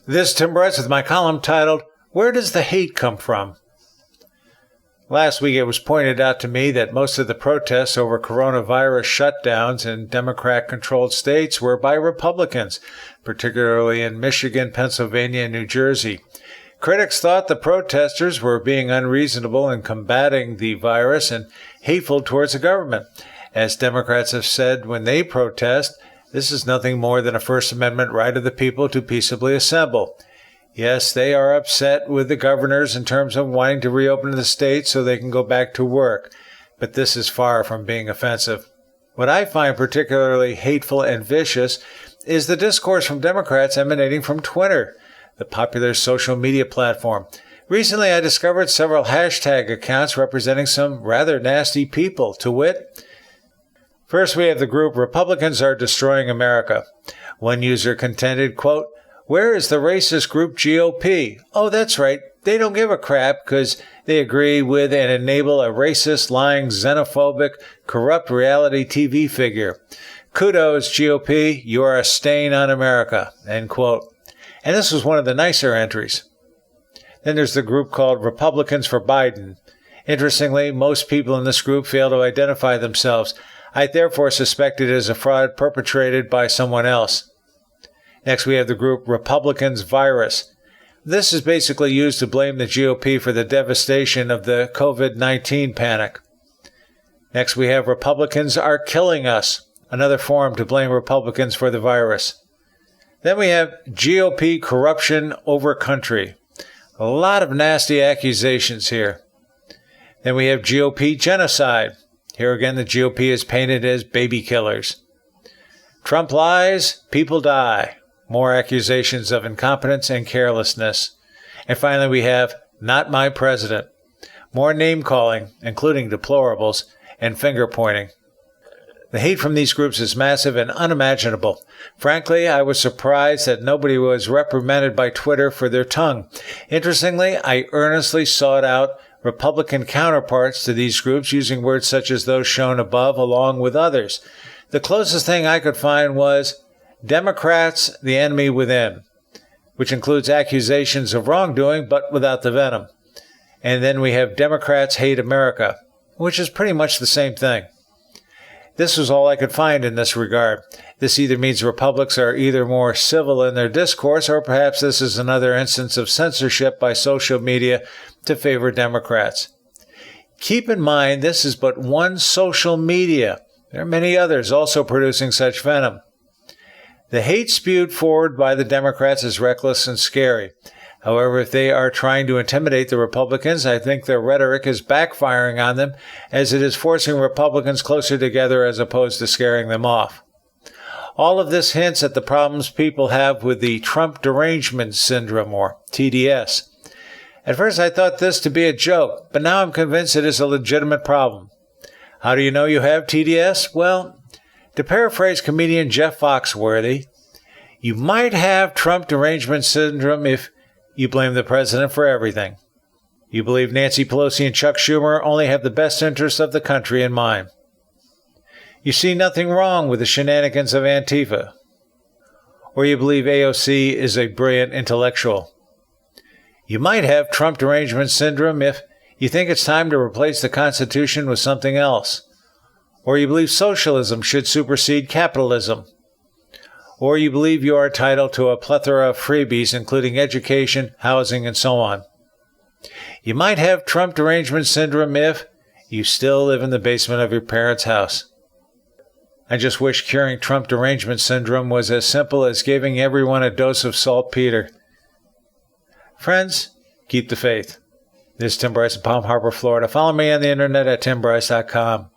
This is Tim Bryce with my column titled, Where Does the Hate Come From? Last week it was pointed out to me that most of the protests over coronavirus shutdowns in Democrat-controlled states were by Republicans, particularly in Michigan, Pennsylvania, and New Jersey. Critics thought the protesters were being unreasonable in combating the virus and hateful towards the government. As Democrats have said when they protest, this is nothing more than a First Amendment right of the people to peaceably assemble. Yes, they are upset with the governors in terms of wanting to reopen the state so they can go back to work, but this is far from being offensive. What I find particularly hateful and vicious is the discourse from Democrats emanating from Twitter, the popular social media platform. Recently, I discovered several hashtag accounts representing some rather nasty people, to wit. First, we have the group Republicans Are Destroying America. One user contended, quote, "Where is the racist group GOP? Oh, that's right. They don't give a crap because they agree with and enable a racist, lying, xenophobic, corrupt reality TV figure. Kudos, GOP. You are a stain on America." End quote. And this was one of the nicer entries. Then there's the group called Republicans for Biden. Interestingly, most people in this group fail to identify themselves. I therefore suspect it is a fraud perpetrated by someone else. Next, we have the group Republicans Virus. This is basically used to blame the GOP for the devastation of the COVID-19 panic. Next, we have Republicans Are Killing Us, another form to blame Republicans for the virus. Then we have GOP Corruption Over Country. A lot of nasty accusations here. Then we have GOP Genocide. Here again, the GOP is painted as baby killers. Trump lies, people die. More accusations of incompetence and carelessness. And finally, we have Not My President. More name-calling, including deplorables, and finger-pointing. The hate from these groups is massive and unimaginable. Frankly, I was surprised that nobody was reprimanded by Twitter for their tongue. Interestingly, I earnestly sought out Republican counterparts to these groups using words such as those shown above along with others. The closest thing I could find was Democrats, the enemy within, which includes accusations of wrongdoing but without the venom. And then we have Democrats Hate America, which is pretty much the same thing. This was all I could find in this regard. This either means Republicans are either more civil in their discourse, or perhaps this is another instance of censorship by social media to favor Democrats. Keep in mind, this is but one social media. There are many others also producing such venom. The hate spewed forward by the Democrats is reckless and scary. However, if they are trying to intimidate the Republicans, I think their rhetoric is backfiring on them, as it is forcing Republicans closer together as opposed to scaring them off. All of this hints at the problems people have with the Trump derangement syndrome, or TDS. At first I thought this to be a joke, but now I'm convinced it is a legitimate problem. How do you know you have TDS? Well, to paraphrase comedian Jeff Foxworthy, you might have Trump derangement syndrome if you blame the president for everything. You believe Nancy Pelosi and Chuck Schumer only have the best interests of the country in mind. You see nothing wrong with the shenanigans of Antifa. Or you believe AOC is a brilliant intellectual. You might have Trump derangement syndrome if you think it's time to replace the Constitution with something else. Or you believe socialism should supersede capitalism. Or you believe you are entitled to a plethora of freebies, including education, housing, and so on. You might have Trump derangement syndrome if you still live in the basement of your parents' house. I just wish curing Trump derangement syndrome was as simple as giving everyone a dose of saltpeter. Friends, keep the faith. This is Tim Bryce in Palm Harbor, Florida. Follow me on the internet at timbryce.com.